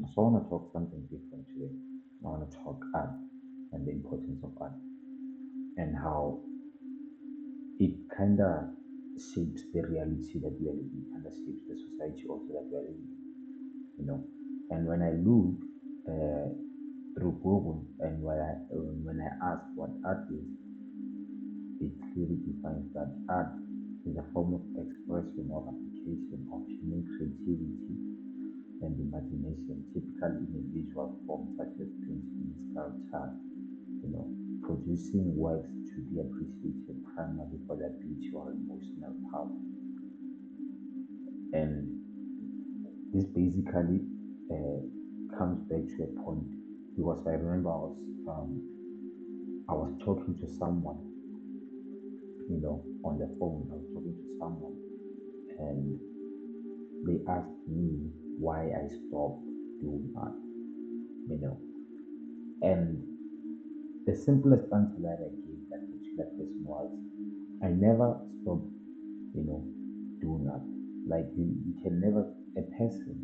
So I want to talk something different today. I want to talk art and the importance of art and how it kind of shapes the reality that we are living, kind of shapes the society also that we are living in. And when I look through Google and when I ask what art is, it clearly defines that art is a form of expression or application of human creativity and imagination, typically in a visual form such as painting, sculpture, you know, producing works to be appreciated primarily for their beauty or emotional power. And this basically uh, comes back to a point because I remember I was talking to someone, on the phone. I was talking to someone, and they asked me why I stopped doing art, you know. And the simplest answer that I gave that particular person was, I never stopped, you know, doing art. Like you can never a person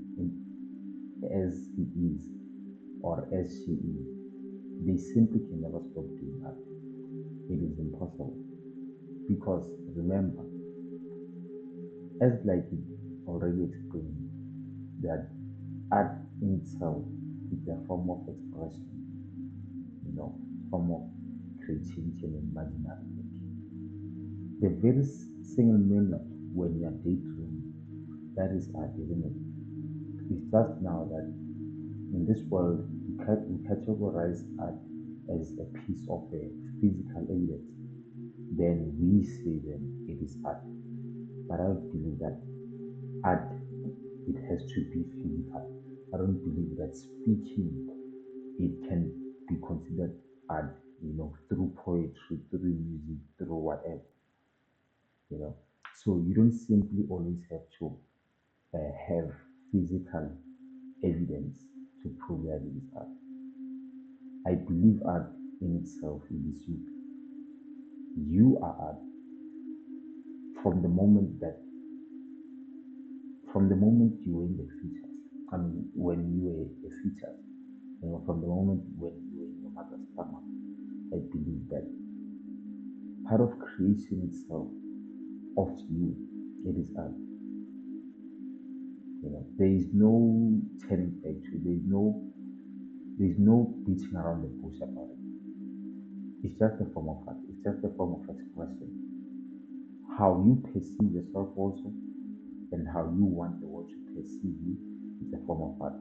as he is or as she is, they simply can never stop doing art. It is impossible because remember, as like it already explained, that art in itself is a form of expression, form of creativity and imaginary thinking. The very single minute when you are daydreaming, that is art, isn't it? It's just now that in this world we categorize art as a piece of a physical evidence. Then we say then it is art. But I don't believe that art it has to be physical. I don't believe that speaking it can be considered art, through poetry, through music, through whatever, you know. So you don't simply always have to have physical evidence to prove that it is art. I believe art in itself it is you. You are art from the moment that from the moment you were in the fetus. I mean, when you were a fetus, from the moment when you were in your mother's stomach, I believe that part of creation itself of you, it is art. There is no turning back to. There is no beating around the bush about it. It's just a form of art. It's just a form of expression. How you perceive yourself also, and how you want the world to perceive you, is a form of art.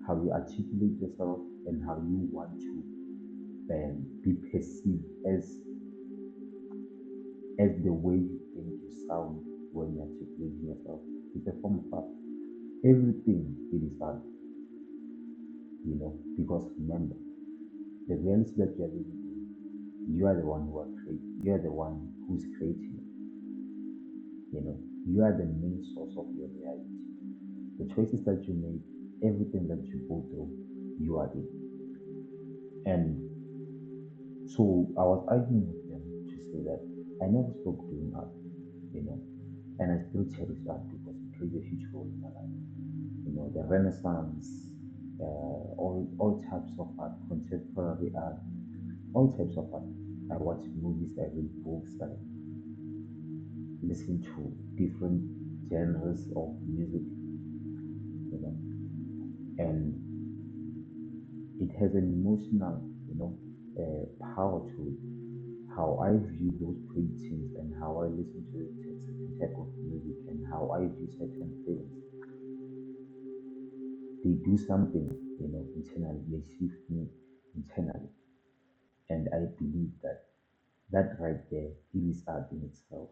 How you articulate yourself and how you want to be perceived as the way you think you sound when you're articulating yourself. It's a form of art. Everything it is art, because remember, the reality that you are living in, you are the one who are creating, you are the one who's creating you are the main source of your reality. The choices that you make, everything that you go through, you are it. And so I was arguing with them to say that I never stopped doing art, you know, and I still cherish art because it plays a huge role in my life. The Renaissance, all types of art, contemporary art, all types of art. I watch movies, I read books, I listen to different genres of music, you know, and it has an emotional, power to it. How I view those paintings and how I listen to certain type of music and how I view certain films, they do something, internally. They shift me internally, and I believe that that right there, it is art in itself.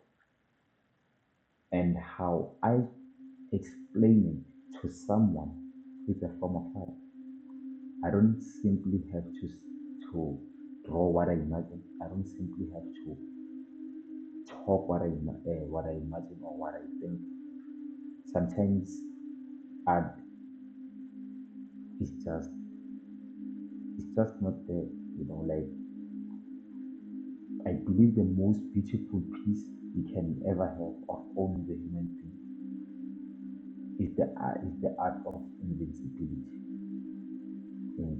And how I explain it to someone is a form of art. I don't simply have to draw what I imagine. I don't simply have to talk what I imagine or what I think. Sometimes art is just not there. Like I believe the most beautiful piece we can ever have of owning the human being is the art of invincibility.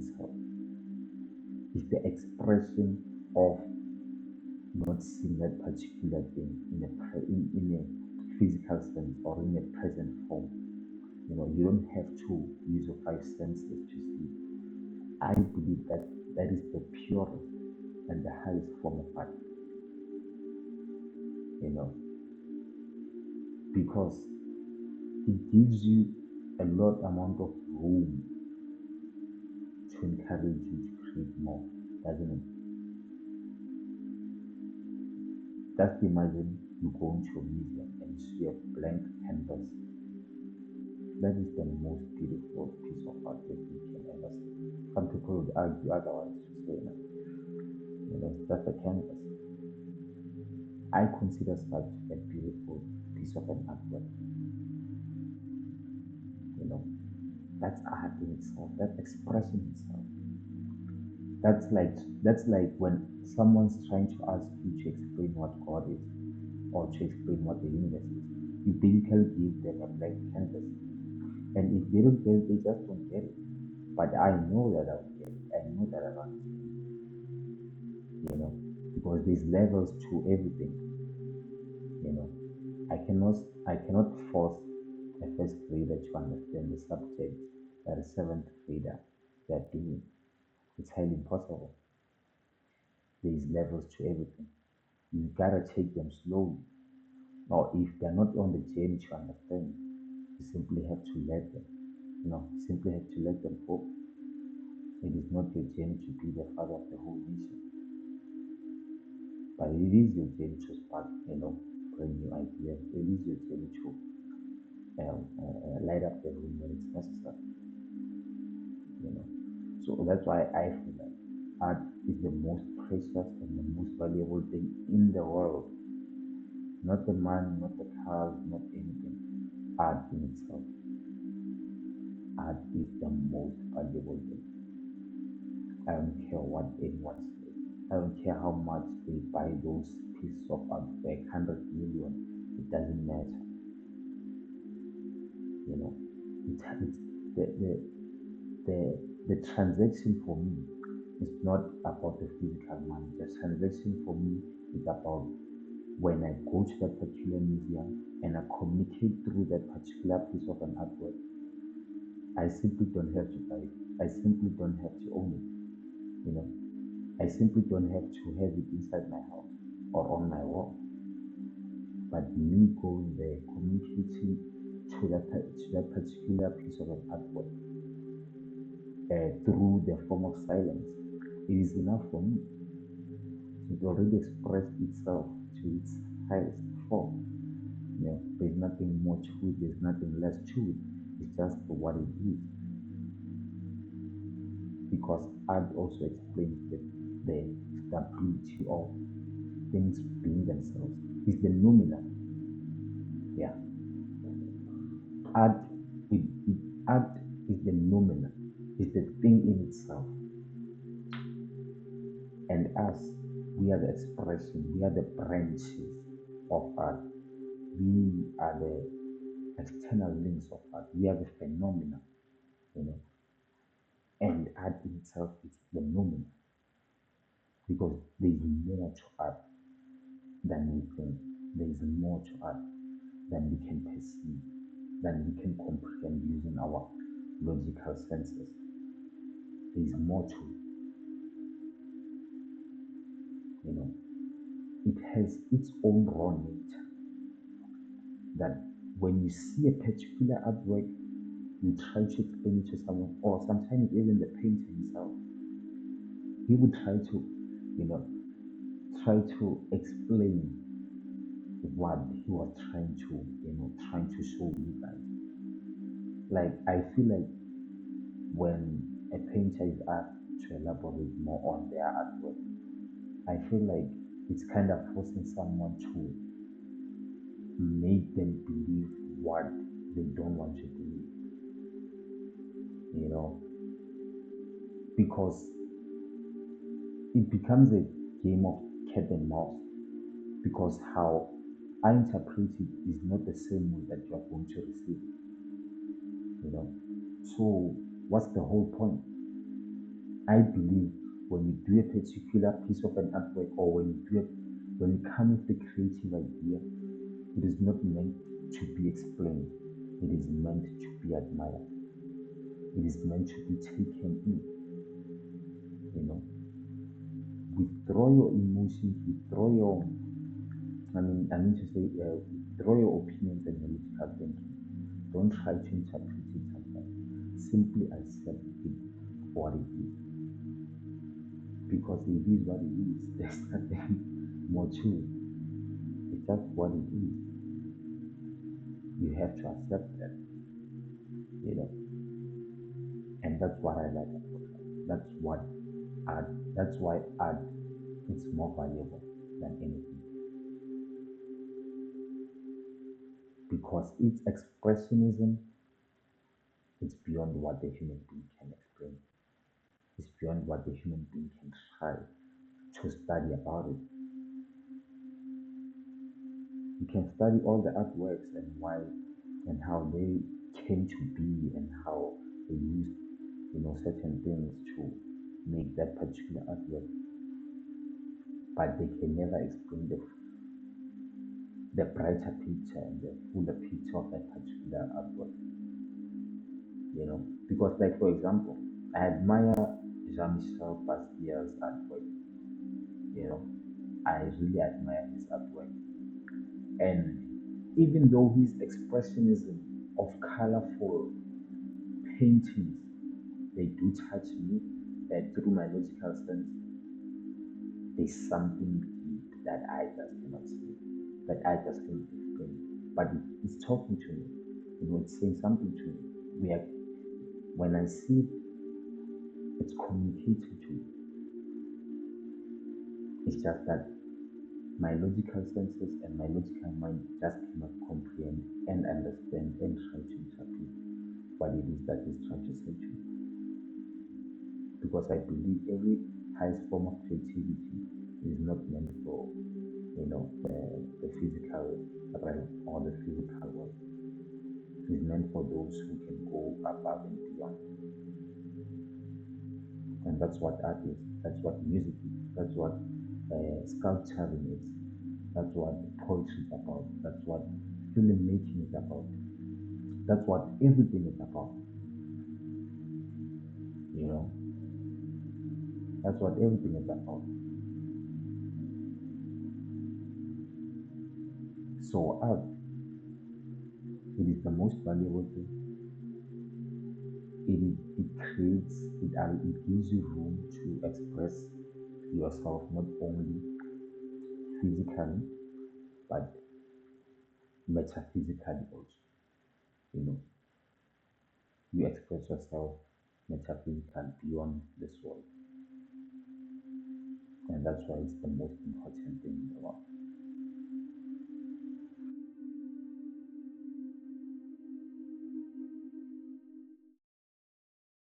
itself. It's the expression of not seeing that particular thing in a physical sense or in a present form. You don't have to use your five senses to see. I believe that that is the purest and the highest form of art, you know, because it gives you a lot amount of room to encourage you to create more, doesn't it? Just imagine you go into a museum and see a blank canvas. That is the most beautiful piece of art that you can ever see. Some people would argue otherwise to say, no, it's just a canvas. I consider such a beautiful piece of an artwork. You know, that's art in itself, that expression itself. That's like when someone's trying to ask you to explain what God is or to explain what the universe is. You basically give them a blank canvas. And if they don't get it, they just don't get it. But I know that I'll get it. I know that I'll understand, because there's levels to everything, you know. I cannot force a first grader to understand the subject that a seventh grader they're doing. It's highly impossible. There's levels to everything. You gotta take them slowly. Or if they're not on the journey to understand, you simply have to let them. Simply have to let them go. It is not your journey to be the father of the whole nation, but it is your journey to spark, brand new ideas. It is your journey to light up the room when it's necessary, you know. So that's why I feel like art is the most precious and the most valuable thing in the world. Not the money, not the cars, not anything. Art in itself. Art is the most valuable thing. I don't care what anyone says. I don't care how much they buy those pieces of art for 100 million. It doesn't matter. You know, it's the the transaction for me is not about the physical money. The transaction for me is about when I go to that particular museum and I communicate through that particular piece of an artwork. I simply don't have to buy it. I simply don't have to own it. I simply don't have to have it inside my house or on my wall. But me going there, communicating to that particular piece of an artwork through the form of silence, it is enough for me. It already expressed itself to its highest form. There's nothing more to it, there's nothing less to it. It's just what it is. Because art also explains the stability of things being themselves. It's the nominal. Yeah. Art, art is the nominal. It's the thing in itself. And us, we are the expression, we are the branches of art. We are the external links of art. We are the phenomena, you know. And art in itself is the nominal because there is more to art than we think. There is more to art than we can perceive, than we can comprehend using our logical senses. There is more to it, you know. It has its own raw nature that when you see a particular artwork, you try to explain it to someone, or sometimes even the painter himself, he would you know, try to explain what he was trying to show you guys. Like I feel like when a painter is asked to elaborate more on their artwork, I feel like it's kind of forcing someone to make them believe what they don't want to believe, you know, because it becomes a game of cat and mouse because how I interpret it is not the same way that you are going to receive it, you know. So what's the whole point? I believe when you do a particular piece of an artwork or when you come with a creative idea, it is not meant to be explained. It is meant to be admired. It is meant to be taken in. You know, withdraw your emotions, withdraw your, I mean to say, withdraw your opinions and your logical thinking. Don't try to interpret it sometimes. Simply accept it for what it is. Because it is what it is. There's nothing more to it. It's just what it is. You have to accept that, you know. And that's what I like about art. Art. That's why art is more valuable than anything. Because its expressionism is beyond what the human being can explain. It's beyond what the human being can try to study about it. You can study all the artworks and why and how they came to be and how they used, certain things to make that particular artwork, but they can never explain the brighter picture and the fuller picture of that particular artwork, because like for example, I admire Jean-Michel Basquiat's artwork, you know, I really admire his artwork. And even though his expressionism of colorful paintings, they do touch me through my logical sense, there's something deep that I just cannot see, that I just cannot explain. But it's talking to me, it's saying something to me. Where when I see it, it's communicating to me. It's just that my logical senses and my logical mind just cannot comprehend and understand and try to interpret what it is that it's trying to say to me. Because I believe every highest form of creativity is not meant for, the physical realm or the physical world. It's meant for those who can go above and beyond. And that's what art is. That's what music is. That's what sculpturing is. That's what poetry is about. That's what filmmaking is about. That's what everything is about. You know, that's what everything is about. So art, it is the most valuable thing. It creates it gives you room to express yourself not only physically but metaphysically also. You know, you express yourself metaphysically beyond this world, and that's why it's the most important thing in the world.